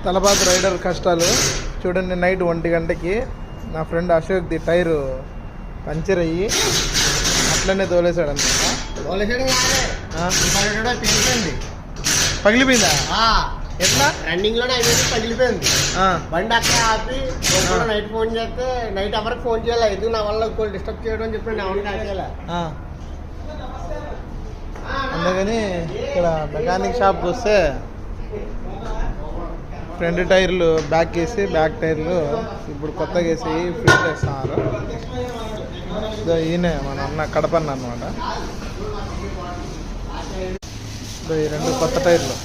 తలబాతు rider కష్టాలు చూడండి. Night 1 గంటకి నా ఫ్రెండ్ అశోక్ది టైరు పంచర్ అయ్యి అట్లనే తోలేసాడు అనమాట. పగిలిపోయిందా? ఎట్లా? రన్నింగ్ లోనే అయిపోయింది, పగిలిపోయింది. బండి అక్కడ ఆపి నైట్ ఫోన్ చేస్తే నైట్ ఎవరికి ఫోన్ చేయాలి, ఎందుకు నా వల్ల ఇంకోటి డిస్టర్బ్ చేయడం అని చెప్పి అందుకని ఇక్కడ మెకానిక్ షాప్కి వస్తే ఫ్రంట్ టైర్లు బ్యాక్ వేసి బ్యాక్ టైర్లు ఇప్పుడు కొత్తగా వేసి ఫిట్ చేస్తున్నారు. ఈయనే మన అన్న కడపన్న అనమాట. ఈ 2 కొత్త టైర్లు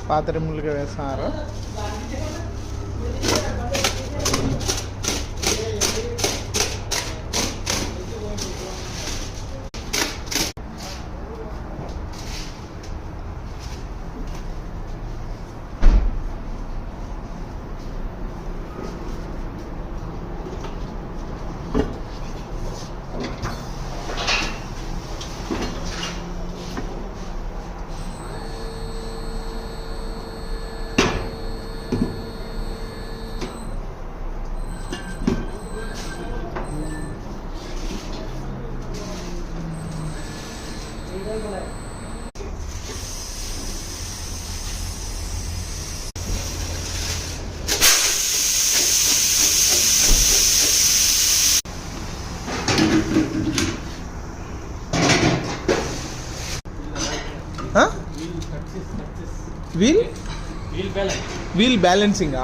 పాత రిమ్ములుగా వేస్తున్నారు. వీల్ బ్యాలెన్సింగ్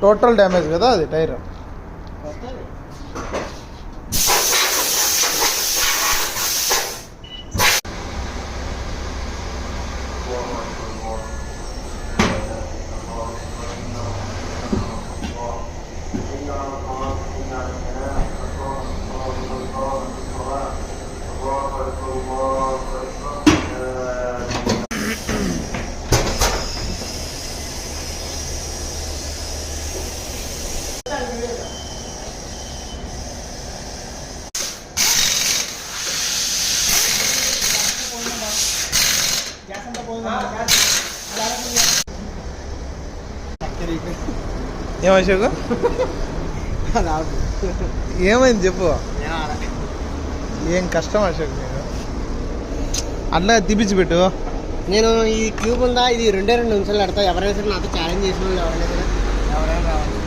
టోటల్ డ్యామేజ్ కదా అది టైర్. ఏమశోకు ఏమైంది చెప్పు. ఏం కష్టం అశోక్ నేను అట్లా తీపిచ్చి పెట్టు. నేను ఈ క్యూబ్ ఉందా, ఇది 2 నిమిషాలు పెడతా. ఎవరైనా సరే నాతో ఛాలెంజ్ చేసిన వాళ్ళు ఎవరైనా రావాలి.